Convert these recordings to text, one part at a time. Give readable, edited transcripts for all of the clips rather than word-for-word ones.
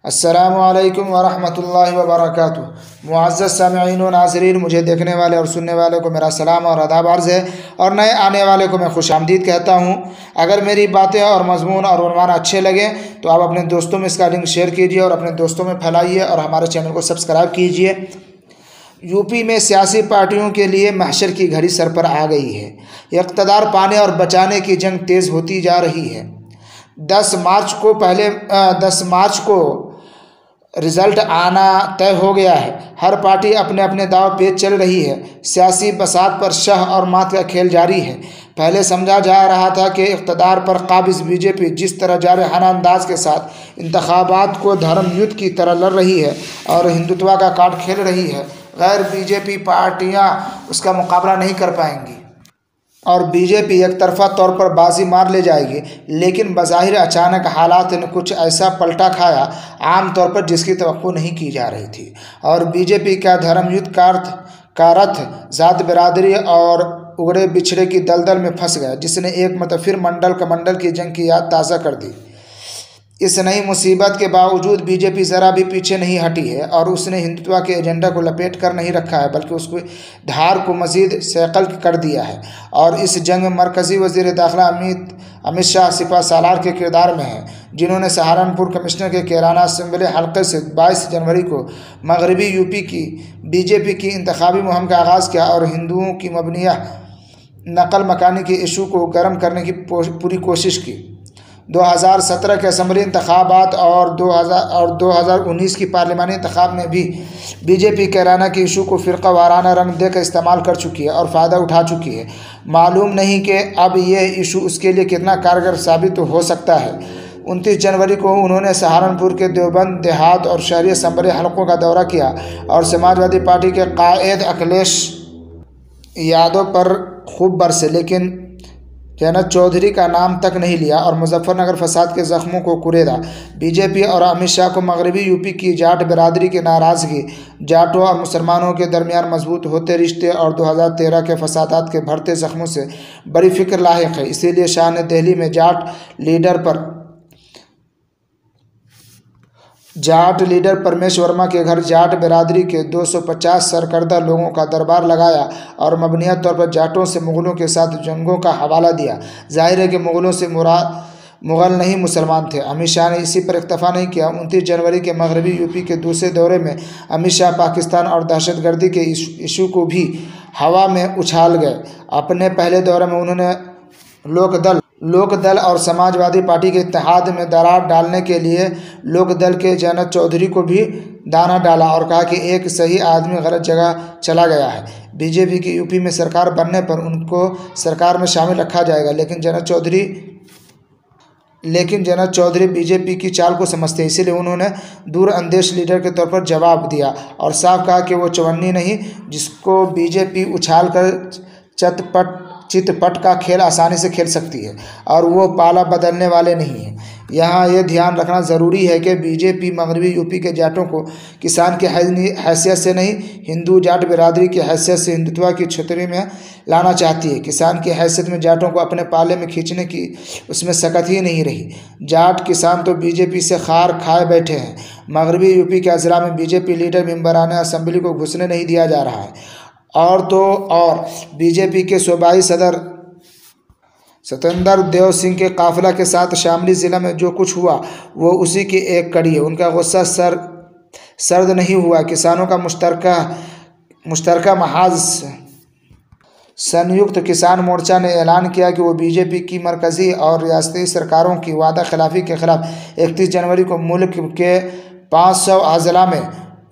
अस्सलामुअलैकुम वरहमतुल्लाहि वबरकातुहू। मुअज़्ज़ज़ सामिईन व नाज़रीन, मुझे देखने वाले और सुनने वाले को मेरा सलाम और आदाब अर्ज़ है, और नए आने वाले को मैं खुशामदीद कहता हूँ। अगर मेरी बातें और मज़मून और उन्वान अच्छे लगें तो आप अपने दोस्तों में इसका लिंक शेयर कीजिए और अपने दोस्तों में फैलाइए और हमारे चैनल को सब्सक्राइब कीजिए। यूपी में सियासी पार्टियों के लिए महशर की घड़ी सर पर आ गई है। इक़्तिदार पाने और बचाने की जंग तेज़ होती जा रही है। 10 मार्च को रिज़ल्ट आना तय हो गया है। हर पार्टी अपने अपने दाव पेच चल रही है। सियासी बसात पर शह और मात का खेल जारी है। पहले समझा जा रहा था कि इक़्तिदार पर काबिज़ बीजेपी जिस तरह जारहाना अंदाज के साथ इंतखाबात को धर्म युद्ध की तरह लड़ रही है और हिंदुत्व का कार्ड खेल रही है, गैर बीजेपी पार्टियां उसका मुकाबला नहीं कर पाएंगी और बीजेपी एक तरफा तौर पर बाजी मार ले जाएगी। लेकिन बज़ाहिर अचानक हालात ने कुछ ऐसा पलटा खाया आम तौर पर जिसकी तवक्को नहीं की जा रही थी, और बीजेपी का धर्म युद्ध का रथ ज़ात बिरादरी और उगड़े बिछड़े की दलदल में फंस गया, जिसने एक मतलब फिर मंडल कमंडल की जंग की याद ताज़ा कर दी। इस नई मुसीबत के बावजूद बीजेपी ज़रा भी पीछे नहीं हटी है और उसने हिंदुत्व के एजेंडा को लपेट कर नहीं रखा है, बल्कि उसको धार को मज़ीद सैकल कर दिया है। और इस जंग में मरकज़ी वज़ीर दाखिला अमित शाह सिपह सालार के किरदार में हैं, जिन्होंने सहारनपुर कमिश्नर के कैराना असम्बली हल्के से 22 जनवरी को मगरबी यूपी की बीजेपी की इंतखाबी मुहिम का आगाज़ किया और हिंदुओं की मबनिया नकल मकानी के इशू को गर्म करने की पूरी कोशिश की। 2017 के असम्बली इंतखाबात और 2019 की पार्लिमानी इंतखाब में भी बीजेपी कैराना के इशू को फ़िरका वाराना रंग देकर इस्तेमाल कर चुकी है और फ़ायदा उठा चुकी है। मालूम नहीं कि अब यह इशू उसके लिए कितना कारगर साबित हो सकता है। 29 जनवरी को उन्होंने सहारनपुर के देवबंद देहात और शहरी असम्बली हलकों का दौरा किया और समाजवादी पार्टी के कायद अखिलेश यादव पर खूब बरसे, लेकिन जैनब चौधरी का नाम तक नहीं लिया और मुजफ्फरनगर फसाद के ज़ख्मों को कुरेदा। बीजेपी और अमित शाह को मगरबी यूपी की जाट बिरादरी की नाराज़गी, जाटों और मुसलमानों के दरमियान मजबूत होते रिश्ते और 2013 के फसादात के बढ़ते ज़ख्मों से बड़ी फिक्र लाहिक है। इसीलिए शाह ने दिल्ली में जाट लीडर परमेश वर्मा के घर जाट बिरादरी के 250 सरकर्दा लोगों का दरबार लगाया और मबनिया तौर पर जाटों से मुग़लों के साथ जंगों का हवाला दिया। जाहिर है कि मुग़लों से मुग़ल नहीं मुसलमान थे। अमित शाह ने इसी पर इक्तफा नहीं किया। 29 जनवरी के मगरबी यूपी के दूसरे दौरे में अमित शाह पाकिस्तान और दहशतगर्दी के इशू को भी हवा में उछाल गए। अपने पहले दौरे में उन्होंने लोकदल और समाजवादी पार्टी के इत्तेहाद में दरार डालने के लिए लोकदल के जैनब चौधरी को भी दाना डाला और कहा कि एक सही आदमी गलत जगह चला गया है। बीजेपी की यूपी में सरकार बनने पर उनको सरकार में शामिल रखा जाएगा, लेकिन जैनब चौधरी बीजेपी की चाल को समझते हैं, इसीलिए उन्होंने दूरअंदेश लीडर के तौर पर जवाब दिया और साफ कहा कि वो चवन्नी नहीं जिसको बीजेपी उछाल कर चितपट का खेल आसानी से खेल सकती है, और वो पाला बदलने वाले नहीं हैं। यहाँ ये ध्यान रखना ज़रूरी है कि बीजेपी मगरबी यूपी के जाटों को किसान की हैसियत से नहीं, हिंदू जाट बिरादरी की हैसियत से हिंदुत्व की छतरी में लाना चाहती है। किसान की हैसियत में जाटों को अपने पाले में खींचने की उसमें सकत ही नहीं रही। जाट किसान तो बीजेपी से खार खाए बैठे हैं। मगरबी यूपी के अजला में बीजेपी लीडर मेंबरान असम्बली को घुसने नहीं दिया जा रहा है, और बीजेपी के सूबाई सदर सतेंद्र देव सिंह के काफिला के साथ शामली ज़िला में जो कुछ हुआ वो उसी की एक कड़ी है। उनका गुस्सा सर्द नहीं हुआ। किसानों का मुश्तरका महाज संयुक्त किसान मोर्चा ने ऐलान किया कि वो बीजेपी की मरकज़ी और रियासती सरकारों की वादा खिलाफ़ी के खिलाफ 31 जनवरी को मुल्क के 500 अजला में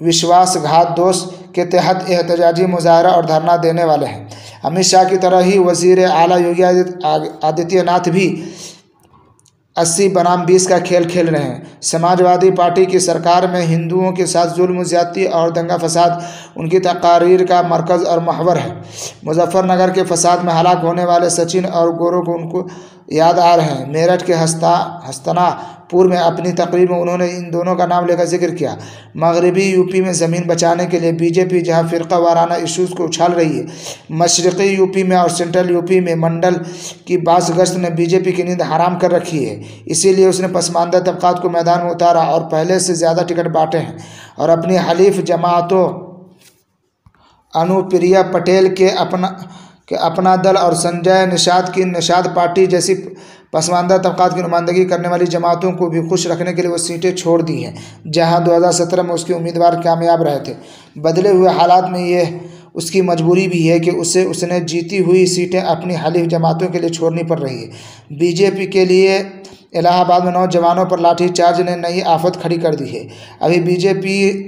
विश्वासघात दोष के तहत एहतजाजी मुजाहरा और धरना देने वाले हैं। अमित शाह की तरह ही वज़ीर आला योगी आदित्यनाथ भी 80 बनाम 20 का खेल खेल रहे हैं। समाजवादी पार्टी की सरकार में हिंदुओं के साथ जुल्म ज़्यादती और दंगा फसाद उनकी तकारीर का मरकज़ और महवर है। मुजफ्फरनगर के फसाद में हलाक होने वाले सचिन और गोरों को याद आ रहे हैं। मेरठ के हस्तनापुर में अपनी तकरीर में उन्होंने इन दोनों का नाम लेकर जिक्र किया। मगरबी यूपी में ज़मीन बचाने के लिए बीजेपी जहां फ़िरका वाराना इशूज़ को उछाल रही है, मशरक़ी यूपी में और सेंट्रल यूपी में मंडल की बास गश्त ने बीजेपी की नींद हराम कर रखी है। इसीलिए उसने पसमानदा तबक़ात को मैदान में उतारा और पहले से ज़्यादा टिकट बांटे हैं और अपनी हलीफ जमातों अनुप्रिया पटेल के अपना दल और संजय निषाद की निषाद पार्टी जैसी पसमानदा तबक़ात की नुमाइंदगी करने वाली जमातों को भी खुश रखने के लिए वो सीटें छोड़ दी हैं, जहां 2017 में उसके उम्मीदवार कामयाब रहे थे। बदले हुए हालात में यह उसकी मजबूरी भी है कि उसने जीती हुई सीटें अपनी हलीफ जमातों के लिए छोड़नी पड़ रही है। बीजेपी के लिए इलाहाबाद में नौजवानों पर लाठीचार्ज ने नई आफत खड़ी कर दी है। अभी बीजेपी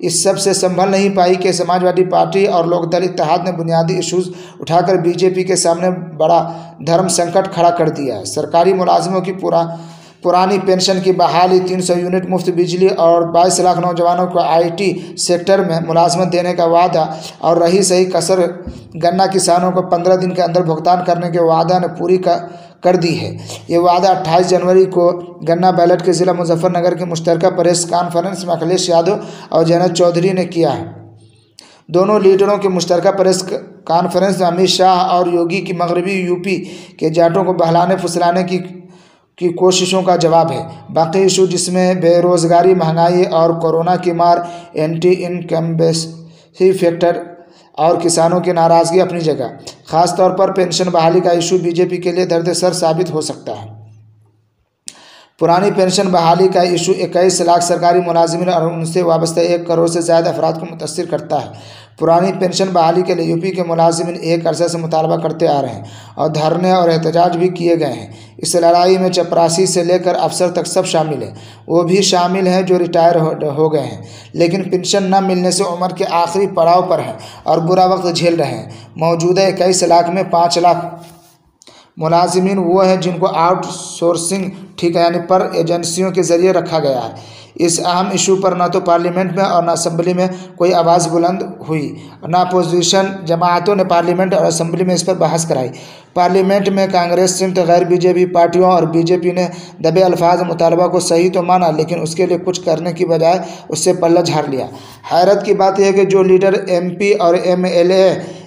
इस सब से संभल नहीं पाई कि समाजवादी पार्टी और लोकदल इत्तेहाद ने बुनियादी इशूज़ उठाकर बीजेपी के सामने बड़ा धर्म संकट खड़ा कर दिया है। सरकारी मुलाजिमों की पुरानी पेंशन की बहाली, 300 यूनिट मुफ्त बिजली और 22 लाख नौजवानों को आईटी सेक्टर में मुलाजमत देने का वादा और रही सही कसर गन्ना किसानों को 15 दिन के अंदर भुगतान करने के वादा ने पूरी कर दी है। ये वादा 28 जनवरी को गन्ना बैलेट के ज़िला मुजफ्फरनगर के मुश्तरका प्रेस कॉन्फ्रेंस में अखिलेश यादव और जयनाथ चौधरी ने किया है। दोनों लीडरों के मुश्तरका प्रेस कॉन्फ्रेंस में अमित शाह और योगी की मगरबी यूपी के जाटों को बहलाने फुसलाने की कोशिशों का जवाब है। बाकी इशू जिसमें बेरोज़गारी, महंगाई और कोरोना की मार, एंटी इनकम्बेंसी फैक्टर और किसानों की नाराज़गी अपनी जगह। ख़ास तौर पर पेंशन बहाली का इशू बीजेपी के लिए दर्द सर साबित हो सकता है। पुरानी पेंशन बहाली का इशू 21 लाख सरकारी मुलाजिमीन और उनसे वाबस्ता 1 करोड़ से ज़्यादा अफराद को मुतअस्सिर करता है। पुरानी पेंशन बहाली के लिए यूपी के मुलाजिमीन एक अरसे से मुतालबा करते आ रहे हैं और धरने और एहतजाज भी किए गए हैं। इस लड़ाई में चपरासी से लेकर अफसर तक सब शामिल हैं। वो भी शामिल हैं जो रिटायर हो गए हैं, लेकिन पेंशन न मिलने से उम्र के आखिरी पड़ाव पर हैं और बुरा वक्त झेल रहे हैं। मौजूदा 21 लाख में 5 लाख मुलाजिमीन वो हैं जिनको आउटसोर्सिंग ठीक यानी पर एजेंसियों के ज़रिए रखा गया है। इस अहम इशू पर न तो पार्लियामेंट में और न असम्बली में कोई आवाज़ बुलंद हुई, न अपोजिशन जमातों ने पार्लियामेंट और असम्बली में इस पर बहस कराई। पार्लियामेंट में कांग्रेस सिमत गैर बीजेपी पार्टियों और बीजेपी ने दबे अल्फाज मुतालबा को सही तो माना, लेकिन उसके लिए कुछ करने की बजाय उससे पल्ला झाड़ लिया। हैरत की बात यह है कि जो लीडर MP और MLA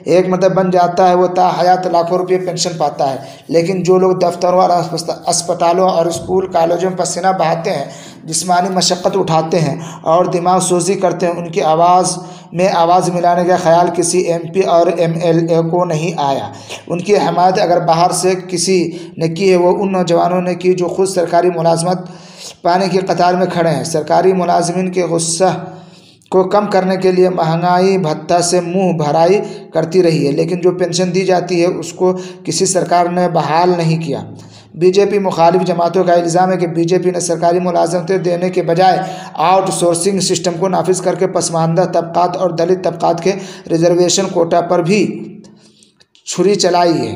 एक मतलब बन जाता है वो ताहयात लाखों रुपये पेंशन पाता है, लेकिन जो लोग दफ्तरों और अस्पतालों और स्कूल कॉलेजों में पसीना बहाते हैं, जिस्मानी मशक्क़त उठाते हैं और दिमाग सोजी करते हैं, उनकी आवाज़ में आवाज़ मिलाने का ख्याल किसी MP और MLA को नहीं आया। उनकी हमायत अगर बाहर से किसी ने की है वो उन नौजवानों ने की जो खुद सरकारी मुलाजमत पाने की कतार में खड़े हैं। सरकारी मुलाजमीन के गुस्सा को कम करने के लिए महंगाई भत्ता से मुंह भराई करती रही है, लेकिन जो पेंशन दी जाती है उसको किसी सरकार ने बहाल नहीं किया। बीजेपी मुखालिफ जमातों का इल्ज़ाम है कि बीजेपी ने सरकारी मुलाजमतें देने के बजाय आउटसोर्सिंग सिस्टम को नाफिज करके पसमानदा तबक़ात और दलित तबक़ात के रिजर्वेशन कोटा पर भी छुरी चलाई है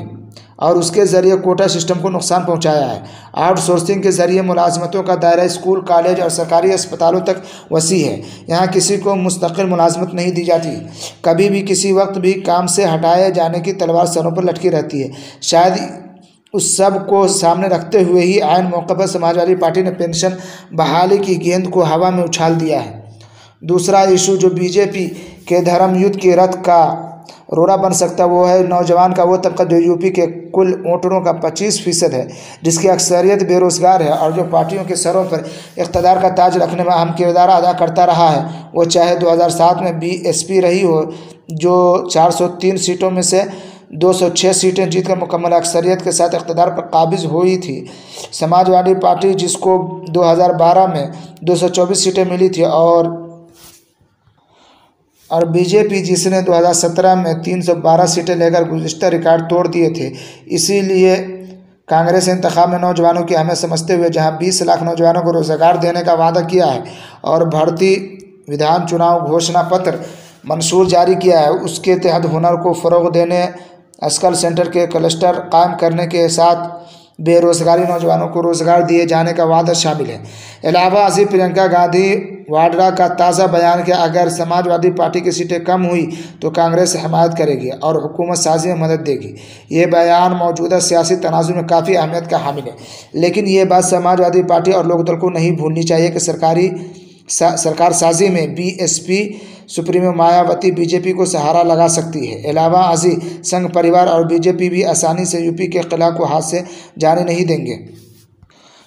और उसके ज़रिए कोटा सिस्टम को नुकसान पहुंचाया है। आउटसोर्सिंग के ज़रिए मुलाजमतों का दायरा स्कूल, कॉलेज और सरकारी अस्पतालों तक वसी है। यहाँ किसी को मुस्तकिल मुलाजमत नहीं दी जाती, कभी भी किसी वक्त भी काम से हटाए जाने की तलवार सरों पर लटकी रहती है। शायद उस सब को सामने रखते हुए ही आयन मौके पर समाजवादी पार्टी ने पेंशन बहाली की गेंद को हवा में उछाल दिया है। दूसरा इशू जो बीजेपी के धर्म युद्ध के रथ का रोड़ा बन सकता वो है नौजवान का वो तबका जो यूपी के कुल वोटरों का 25% है, जिसकी अक्सरियत बेरोज़गार है और जो पार्टियों के सरों पर इक़्तिदार का ताज रखने में अहम किरदार अदा करता रहा है। वो चाहे 2007 में BSP रही हो जो 403 सीटों में से 206 सीटें जीतकर मुकम्मल अक्सरियत के साथ इक़्तिदार पर काबिज़ हुई थी। समाजवादी पार्टी जिसको 2012 में 224 सीटें मिली थी और बीजेपी जिसने 2017 में 312 सीटें लेकर गुज़िश्ता रिकॉर्ड तोड़ दिए थे। इसीलिए कांग्रेस इंतखाब में नौजवानों की अहमियत समझते हुए जहां 20 लाख नौजवानों को रोज़गार देने का वादा किया है और भर्ती विधान चुनाव घोषणा पत्र मंशूर जारी किया है, उसके तहत हुनर को फ़रोग़ देने स्किल सेंटर के क्लस्टर कायम करने के साथ बेरोजगारी नौजवानों को रोजगार दिए जाने का वादा शामिल है। इलावा अजीज प्रियंका गांधी वाड्रा का ताज़ा बयान कि अगर समाजवादी पार्टी की सीटें कम हुई तो कांग्रेस हिमायत करेगी और हुकूमत साजी में मदद देगी। ये बयान मौजूदा सियासी तनाजुर में काफ़ी अहमियत का हामिल है, लेकिन ये बात समाजवादी पार्टी और लोकदल को नहीं भूलनी चाहिए कि सरकार साजी में बीएसपी सुप्रीमो मायावती बीजेपी को सहारा लगा सकती है। इलावा अजीज संघ परिवार और बीजेपी भी आसानी से यूपी के खिलाफ को हाथ से जाने नहीं देंगे।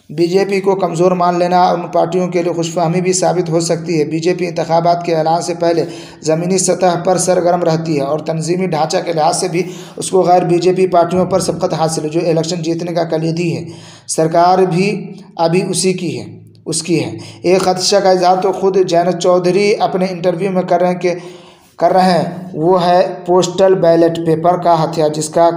बीजेपी को कमज़ोर मान लेना उन पार्टियों के लिए खुशफहमी भी साबित हो सकती है। बीजेपी इंतखाबात के ऐलान से पहले ज़मीनी सतह पर सरगर्म रहती है और तंजीमी ढांचा के लिहाज से भी उसको गैर बीजेपी पार्टियों पर सबकत हासिल है जो इलेक्शन जीतने का कलीदी है। सरकार भी अभी उसकी है। एक खदशा का इजहार तो खुद जैनब चौधरी अपने इंटरव्यू में कर रहे हैं, वो है पोस्टल बैलेट पेपर का हथियार जिसका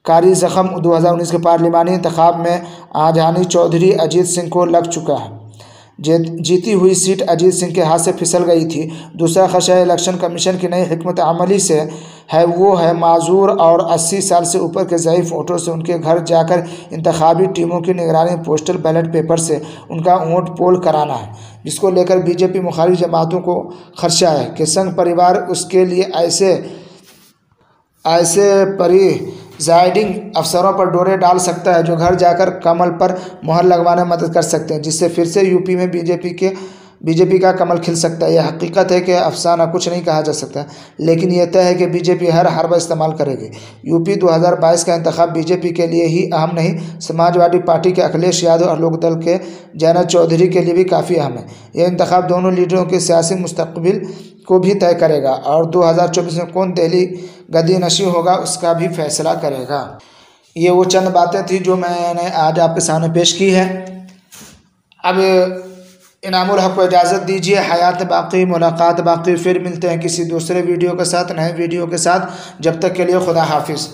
कारी ज़ख़म 2019 के पार्लिमानी इंतखाब में आजानी चौधरी अजीत सिंह को लग चुका है। जीती हुई सीट अजीत सिंह के हाथ से फिसल गई थी। दूसरा खदशा इलेक्शन कमीशन की नई हिकमत अमली से है, वो है माजूर और 80 साल से ऊपर के ज़ईफ़ वोटरों से उनके घर जाकर इंतखाबी टीमों की निगरानी पोस्टल बैलेट पेपर से उनका वोट पोल कराना है, जिसको लेकर बीजेपी मुखालिफ जमातों को खदशा है कि संघ परिवार उसके लिए ऐसे प्रिजाइडिंग अफसरों पर डोरे डाल सकता है जो घर जाकर कमल पर मोहर लगवाने में मदद कर सकते हैं, जिससे फिर से यूपी में बीजेपी का कमल खिल सकता है। यह हकीकत है कि अफसाना कुछ नहीं कहा जा सकता, लेकिन यह तय है कि बीजेपी हर हरबा इस्तेमाल करेगी। यूपी 2022 का इंतखाब बीजेपी के लिए ही अहम नहीं, समाजवादी पार्टी के अखिलेश यादव और लोकदल के जैनब चौधरी के लिए भी काफ़ी अहम है। यह इंतखाब दोनों लीडरों के सियासी मुस्तकबिल को भी तय करेगा और 2024 में कौन दिल्ली गद्दी नशी होगा उसका भी फैसला करेगा। ये वो चंद बातें थी जो मैंने आज आपके सामने पेश की है। अब इनामुल हक को इजाज़त दीजिए। हयात बाकी, मुलाकात बाकी। फिर मिलते हैं किसी दूसरे वीडियो के साथ, नए वीडियो के साथ। जब तक के लिए खुदा हाफिज़।